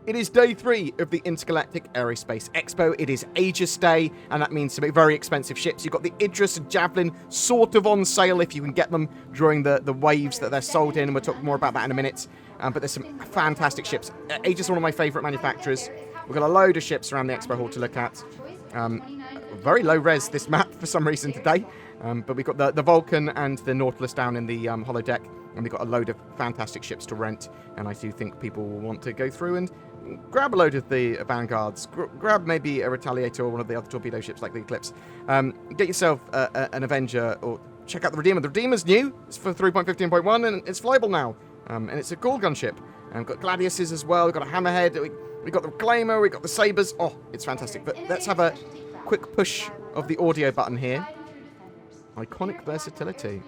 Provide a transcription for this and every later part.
It is day 3 of the Intergalactic Aerospace Expo. It is Aegis Day, and that means some very expensive ships. You've got the Idris and Javelin sort of on sale if you can get them during the waves that they're sold in, and we'll talk more about that in a minute. But there's some fantastic ships. Aegis is one of my favourite manufacturers. We've got a load of ships around the Expo Hall to look at. Very low res, this map, for some reason today. But we've got the Vulcan and the Nautilus down in the holodeck, and we've got a load of fantastic ships to rent. And I do think people will want to go through and grab a load of the Vanguards, grab maybe a Retaliator or one of the other torpedo ships like the Eclipse. Get yourself an Avenger, or check out the Redeemer. The Redeemer's new. It's for 3.15.1, and it's flyable now. And it's a cool gunship. We've got Gladiuses as well. We've got a Hammerhead. We've got the Reclaimer. We've got the Sabres. Oh, it's fantastic. But let's have a quick push of the audio button here. Iconic versatility.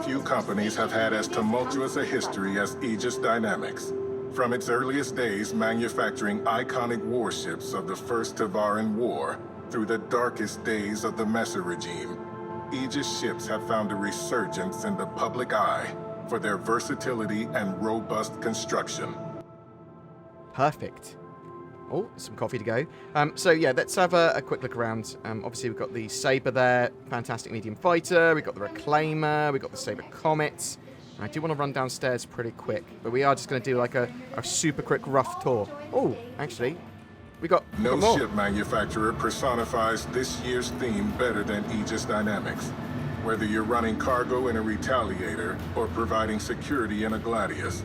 Few companies have had as tumultuous a history as Aegis Dynamics. From its earliest days manufacturing iconic warships of the First Tavaran War through the darkest days of the Messer regime, Aegis ships have found a resurgence in the public eye for their versatility and robust construction. Perfect. Oh, some coffee to go. So yeah, let's have a quick look around. Obviously, we've got the Sabre there, fantastic medium fighter. We've got the Reclaimer. We've got the Sabre Comet. I do want to run downstairs pretty quick, but we are just going to do like a super quick rough tour. Oh, actually, we got no more. Ship manufacturer personifies this year's theme better than Aegis Dynamics. Whether you're running cargo in a Retaliator or providing security in a Gladius,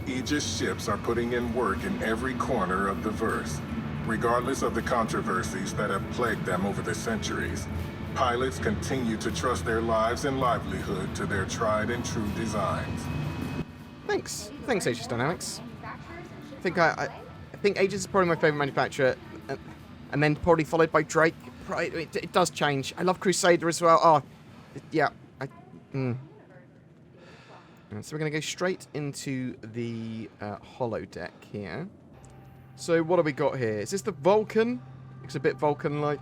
Aegis ships are putting in work in every corner of the verse. Regardless of the controversies that have plagued them over the centuries, pilots continue to trust their lives and livelihood to their tried and true designs. Thanks, Aegis Dynamics. I think Aegis is probably my favourite manufacturer, and then probably followed by Drake. It does change. I love Crusader as well. Oh, yeah. So we're going to go straight into the holodeck here. So what have we got here? Is this the Vulcan? Looks a bit Vulcan-like.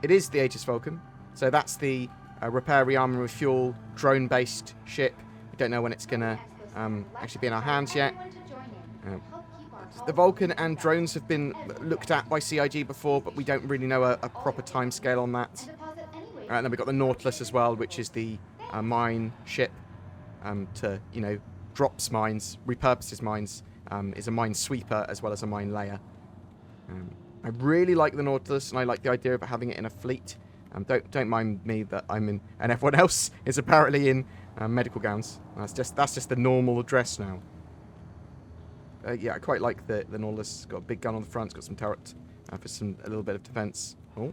It is the Aegis Vulcan. So that's the repair, rearm, refuel, drone-based ship. We don't know when it's going to actually be in our hands yet. The Vulcan and drones have been looked at by CIG before, but we don't really know a proper timescale on that. And then we've got the Nautilus as well, which is the mine ship. To, drops mines, repurposes mines, is a mine sweeper as well as a mine layer. I really like the Nautilus, and I like the idea of having it in a fleet. Don't mind me that I'm in, and everyone else is apparently in medical gowns. That's just the normal dress now. Yeah, I quite like the Nautilus. It's got a big gun on the front. It's got some turret for a little bit of defense. Oh.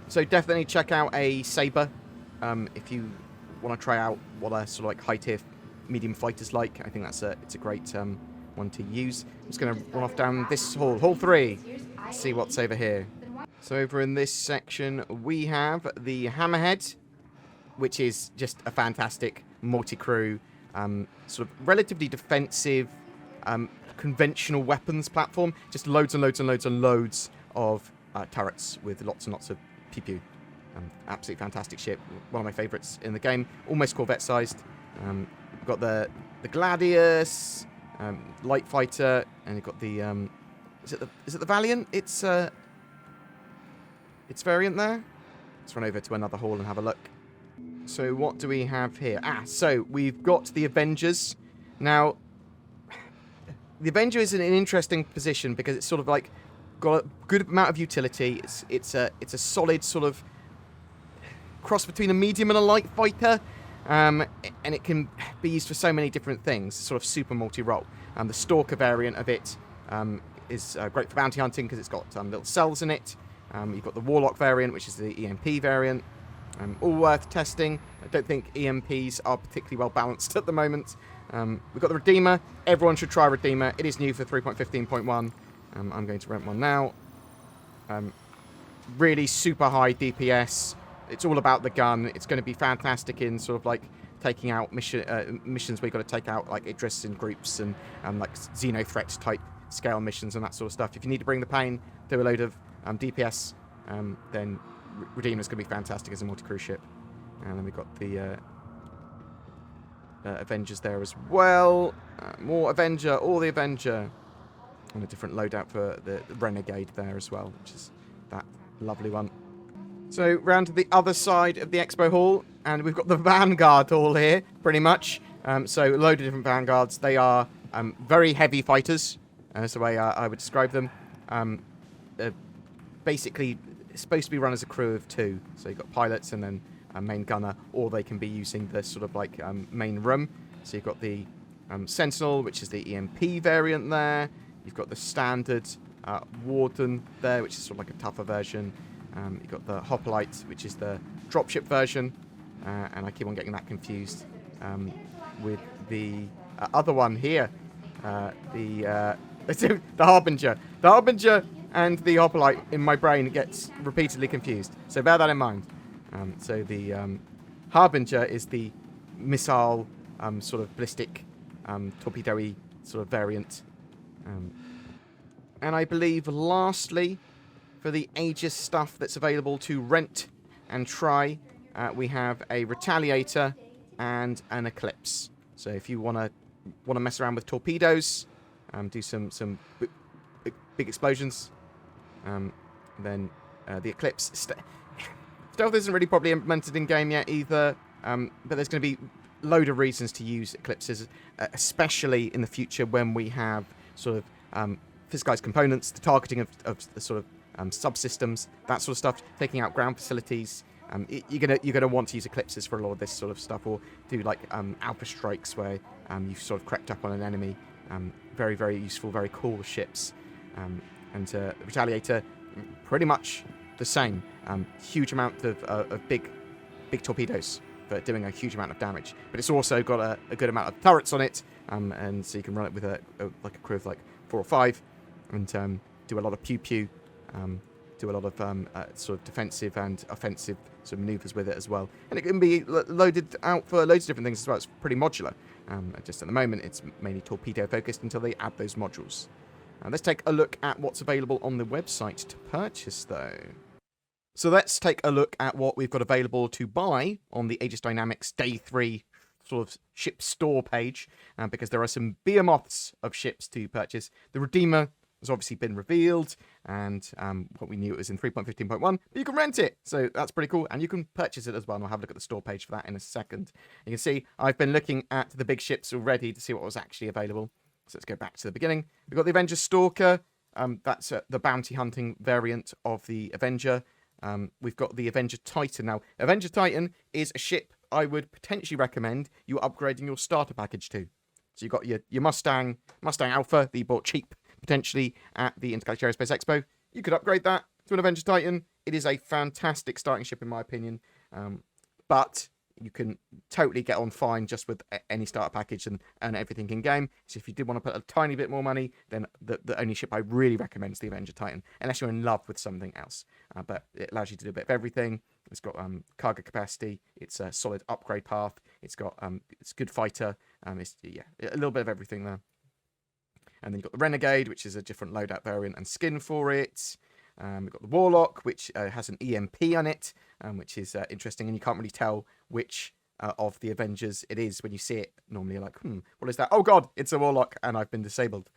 So definitely check out a Sabre if you want to try out what a sort of like high tier medium fighter's like. I think it's a great one to use. I'm just going to run off down this hall 3, see what's over here. So over in this section we have the Hammerhead, which is just a fantastic multi-crew sort of relatively defensive conventional weapons platform. Just loads and loads and loads and loads of turrets with lots and lots of pew-pew. Absolutely fantastic ship. One of my favourites in the game. Almost Corvette-sized. We've got the Gladius, light fighter, and you've got the is it the Valiant? It's variant there. Let's run over to another hall and have a look. So what do we have here? So we've got the Avengers. Now, the Avenger is in an interesting position because it's sort of like got a good amount of utility. It's a solid sort of cross between a medium and a light fighter, and it can be used for so many different things, sort of super multi-role. The Stalker variant of it is great for bounty hunting because it's got little cells in it. You've got the Warlock variant, which is the EMP variant. All worth testing. I don't think EMPs are particularly well balanced at the moment. We've got the Redeemer. Everyone should try Redeemer. It is new for 3.15.1. I'm going to rent one now. Really super high DPS. It's all about the gun. It's going to be fantastic in sort of like taking out missions where you've got to take out like Idris in groups and like Xeno threat type scale missions and that sort of stuff. If you need to bring the pain, do a load of DPS, then Redeemer's going to be fantastic as a multi-crew ship. And then we've got the Avengers there as well. More Avenger, all the Avenger. And a different loadout for the Renegade there as well, which is that lovely one. So round to the other side of the expo hall, and we've got the Vanguard hall here, pretty much. So a load of different Vanguards. They are very heavy fighters, that's the way I would describe them. Basically, it's supposed to be run as a crew of 2. So you've got pilots and then a main gunner, or they can be using the sort of like main room. So you've got the Sentinel, which is the EMP variant there. You've got the standard Warden there, which is sort of like a tougher version. You've got the Hoplite, which is the dropship version. And I keep on getting that confused with the other one here. The Harbinger. The Harbinger and the Hoplite in my brain gets repeatedly confused. So bear that in mind. So the Harbinger is the missile sort of ballistic torpedo-y sort of variant. And I believe lastly, for the Aegis stuff that's available to rent and try, we have a Retaliator and an Eclipse. So if you want to mess around with torpedoes, do some big explosions, then the Eclipse stealth isn't really probably implemented in game yet either. But there's going to be a load of reasons to use Eclipses, especially in the future when we have sort of physicalized components, the targeting of the sort of subsystems, that sort of stuff, taking out ground facilities. You're gonna want to use Eclipses for a lot of this sort of stuff, or do like alpha strikes where you've sort of crept up on an enemy. Very, very useful, very cool ships. And the Retaliator, pretty much the same. Huge amount of big torpedoes for doing a huge amount of damage. But it's also got a good amount of turrets on it, and so you can run it with like a crew of like 4 or 5, and do a lot of pew-pew, do a lot of sort of defensive and offensive sort of maneuvers with it as well. And it can be loaded out for loads of different things as well. It's pretty modular. Just at the moment, it's mainly torpedo-focused until they add those modules. Let's take a look at what's available on the website to purchase, though. So let's take a look at what we've got available to buy on the Aegis Dynamics Day 3 sort of ship store page, because there are some behemoths of ships to purchase. The Redeemer has obviously been revealed, and what we knew it was in 3.15.1, but you can rent it, so that's pretty cool, and you can purchase it as well, and I'll have a look at the store page for that in a second. You can see I've been looking at the big ships already to see what was actually available, so let's go back to the beginning. We've got the Avenger Stalker, that's the bounty hunting variant of the Avenger. We've got the Avenger Titan. Now, Avenger Titan is a ship I would potentially recommend you upgrading your starter package to. So you've got your Mustang Alpha that you bought cheap, potentially at the Intergalactic Aerospace Expo. You could upgrade that to an Avenger Titan. It is a fantastic starting ship in my opinion, but you can totally get on fine just with any starter package and everything in game. So if you did want to put a tiny bit more money, then the only ship I really recommend is the Avenger Titan, unless you're in love with something else. But it allows you to do a bit of everything. It's got cargo capacity. It's a solid upgrade path. It's got it's a good fighter. It's a little bit of everything there. And then you've got the Renegade, which is a different loadout variant and skin for it. We've got the Warlock, which has an EMP on it, which is interesting. And you can't really tell which of the Avengers it is when you see it. Normally you're like, what is that? Oh god, it's a Warlock, and I've been disabled.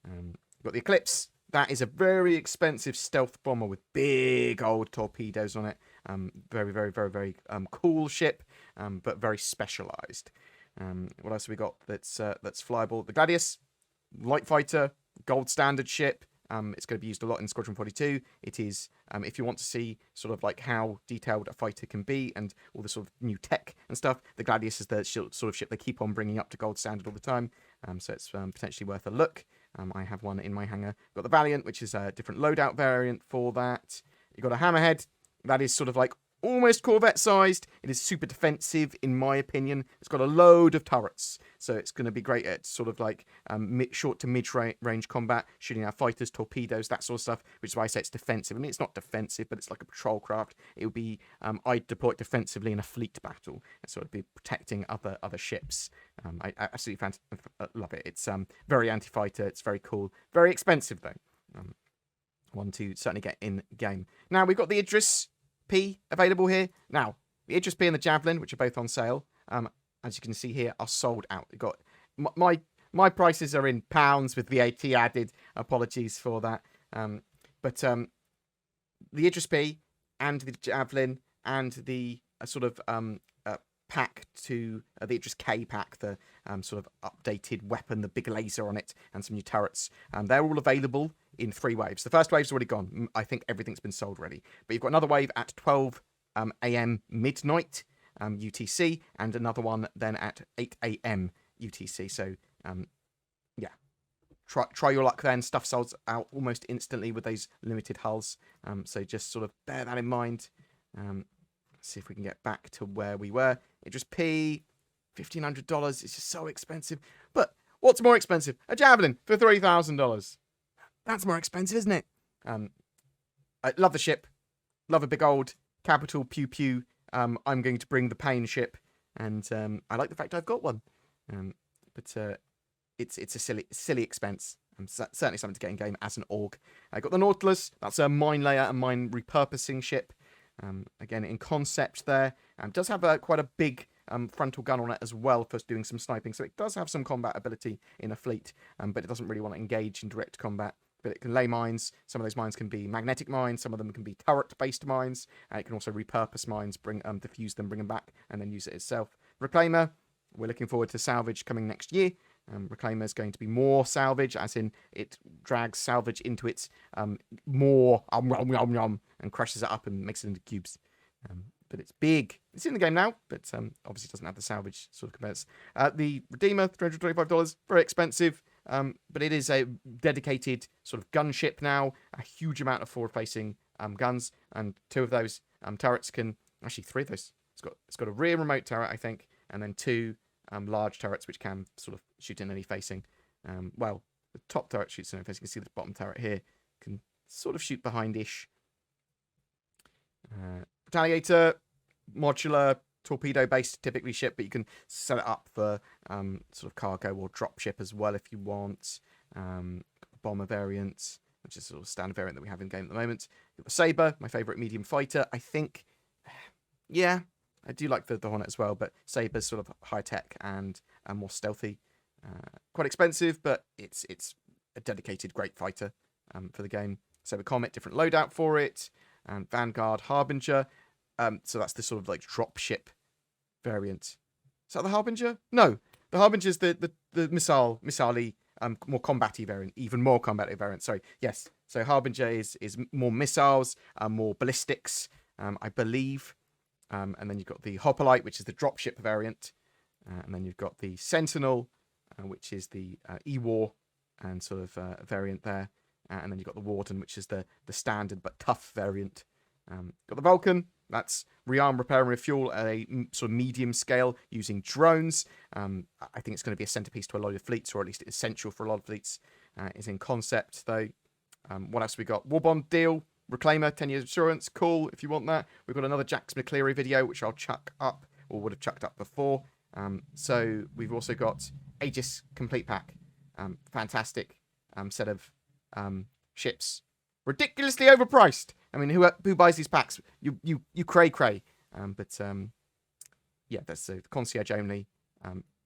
You've got the Eclipse. That is a very expensive stealth bomber with big old torpedoes on it. Very, very, very, very cool ship, but very specialized. What else have we got that's flyable? The Gladius, light fighter, gold standard ship. It's going to be used a lot in Squadron 42. It is, if you want to see sort of like how detailed a fighter can be and all the sort of new tech and stuff, the Gladius is the sort of ship they keep on bringing up to gold standard all the time. So it's potentially worth a look. I have one in my hangar. Got the Valiant, which is a different loadout variant for that. You've got a Hammerhead. That is sort of like almost Corvette sized. It is super defensive in my opinion. It's got a load of turrets, so it's going to be great at sort of like short to mid range combat, shooting out fighters, torpedoes, that sort of stuff, which is why I say it's defensive. I mean, it's not defensive, but it's like a patrol craft. It would be I'd deploy it defensively in a fleet battle, and so it'd be protecting other ships. I absolutely love it. It's very anti-fighter. It's very cool, very expensive though. One to certainly get in game. Now we've got the Idris P available here. Now, the Idris P and the Javelin, which are both on sale, as you can see here, are sold out. You've got my My prices are in pounds with VAT added. Apologies for that. But the Idris B and the Javelin and the pack to the Idris K pack, the sort of updated weapon, the big laser on it, and some new turrets. They're all available in 3 waves. The first wave's already gone. I think everything's been sold already. But you've got another wave at 12 a.m. midnight UTC, and another one then at 8 a.m. UTC. So, yeah. Try your luck then. Stuff sells out almost instantly with those limited hulls. So just sort of bear that in mind. See if we can get back to where we were. Idris P, $1,500. It's just so expensive. But what's more expensive? A Javelin for $3,000. That's more expensive, isn't it? I love the ship. Love a big old capital pew pew. I'm going to bring the pain ship, and I like the fact I've got one. But it's a silly expense. Certainly something to get in game as an org. I got the Nautilus. That's a mine layer and mine repurposing ship. Again, in concept there. Does have quite a big frontal gun on it as well for doing some sniping. So it does have some combat ability in a fleet, but it doesn't really want to engage in direct combat. But it can lay mines. Some of those mines can be magnetic mines. Some of them can be turret-based mines. It can also repurpose mines, defuse them, bring them back, and then use it itself. Reclaimer, we're looking forward to salvage coming next year. Reclaimer is going to be more salvage, as in it drags salvage into its more and crushes it up and makes it into cubes. But it's big. It's in the game now, but obviously doesn't have the salvage sort of compares. The Redeemer, $325, very expensive, but it is a dedicated sort of gunship now. A huge amount of forward-facing guns, and 2 of those turrets can actually 3 of those. It's got a rear remote turret, I think, and then 2 large turrets which can sort of shoot in any facing. Well, the top turret shoots in any facing. You can see the bottom turret here can sort of shoot behind-ish. Retaliator, modular, torpedo-based typically ship, but you can set it up for sort of cargo or drop ship as well if you want. Bomber variant, which is sort of standard variant that we have in game at the moment. You've got the Sabre, my favourite medium fighter. I think, yeah, I do like the Hornet as well, but Sabre's sort of high-tech and more stealthy. Quite expensive, but it's a dedicated great fighter for the game. Sabre Comet, different loadout for it. And Vanguard Harbinger. So that's the sort of like drop ship variant. Is that the Harbinger? No, the Harbinger is the missile-y, more combat-y variant, even more combat-y variant. Sorry, yes. So Harbinger is more missiles, more ballistics, I believe. And then you've got the Hoplite, which is the dropship variant. And then you've got the Sentinel, which is the E-War and sort of variant there. And then you've got the Warden, which is the standard but tough variant. Got the Vulcan. That's rearm, repair, and refuel at a sort of medium scale using drones. I think it's going to be a centerpiece to a lot of fleets, or at least essential for a lot of fleets. Is in concept, though. What else we got? Warbond deal. Reclaimer, 10 years insurance. Cool, if you want that. We've got another Jax McCleary video, which I'll chuck up, or would have chucked up before. So we've also got Aegis Complete Pack. Fantastic set of ships. Ridiculously overpriced. I mean, who buys these packs? You cray. But yeah, that's the concierge only.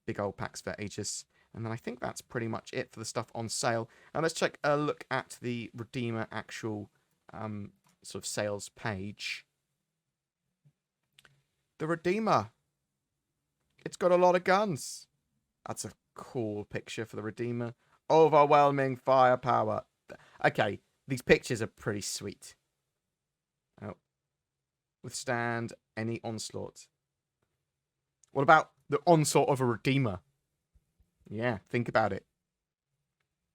Big old packs for Aegis. And then I think that's pretty much it for the stuff on sale. And let's take a look at the Redeemer actual sort of sales page. The Redeemer. It's got a lot of guns. That's a cool picture for the Redeemer. Overwhelming firepower. Okay, these pictures are pretty sweet. Withstand any onslaught. What about the onslaught of a Redeemer? Yeah, think about it.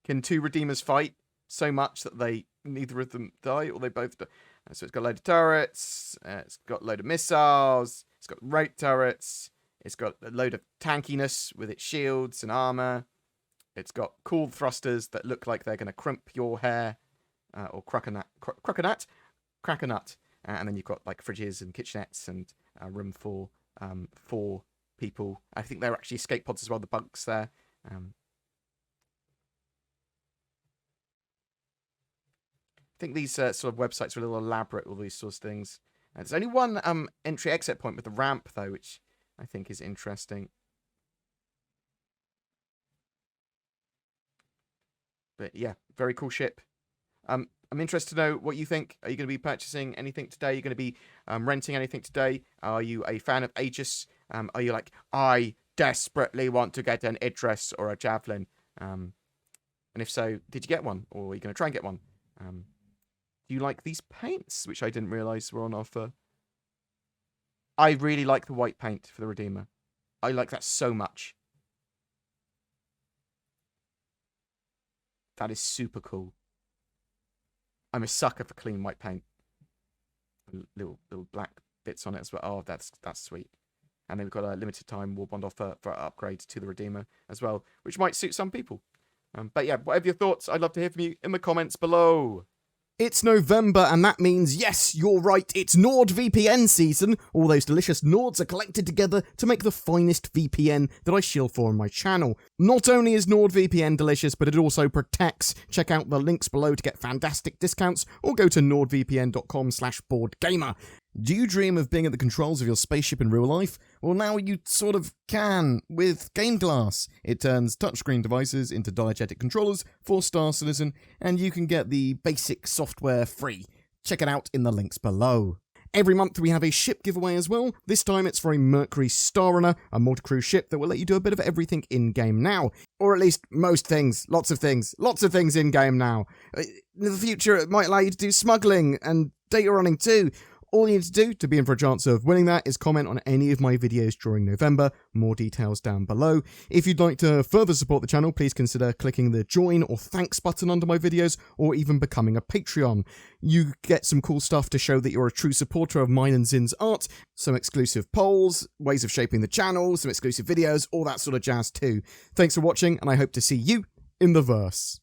Can 2 Redeemers fight so much that neither of them die, or they both die? So it's got a load of turrets, it's got a load of missiles, it's got rote turrets, it's got a load of tankiness with its shields and armor. It's got cool thrusters that look like they're going to crimp your hair, or crack a nut. And then you've got like fridges and kitchenettes and room for 4 people. I think they're actually escape pods as well, the bunks there. I think these sort of websites are a little elaborate, all these sorts of things. There's only one entry-exit point with the ramp, though, which I think is interesting. But yeah, very cool ship. I'm interested to know what you think. Are you going to be purchasing anything today? Are you going to be renting anything today? Are you a fan of Aegis? Are you like, I desperately want to get an Idris or a Javelin? And if so, did you get one? Or are you going to try and get one? Do you like these paints, which I didn't realise were on offer? I really like the white paint for the Redeemer. I like that so much. That is super cool. I'm a sucker for clean white paint. Little black bits on it as well. Oh, that's sweet. And then we've got a limited time war bond offer for upgrade to the Redeemer as well, which might suit some people. But yeah, whatever your thoughts, I'd love to hear from you in the comments below. It's November, and that means, yes, you're right, it's NordVPN season. All those delicious Nords are collected together to make the finest VPN that I shill for on my channel. Not only is NordVPN delicious, but it also protects. Check out the links below to get fantastic discounts, or go to nordvpn.com/BoredGamer. Do you dream of being at the controls of your spaceship in real life? Well, now you sort of can with Game Glass. It turns touchscreen devices into diegetic controllers for Star Citizen, and you can get the basic software free. Check it out in the links below. Every month we have a ship giveaway as well. This time it's for a Mercury Starrunner, a multi-crew ship that will let you do a bit of everything in-game now. Or at least most things. Lots of things in-game now. In the future it might allow you to do smuggling and data running too. All you need to do to be in for a chance of winning that is comment on any of my videos during November. More details down below. If you'd like to further support the channel, please consider clicking the join or thanks button under my videos, or even becoming a Patreon. You get some cool stuff to show that you're a true supporter of mine and Zin's art, some exclusive polls, ways of shaping the channel, some exclusive videos, all that sort of jazz too. Thanks for watching, and I hope to see you in the verse.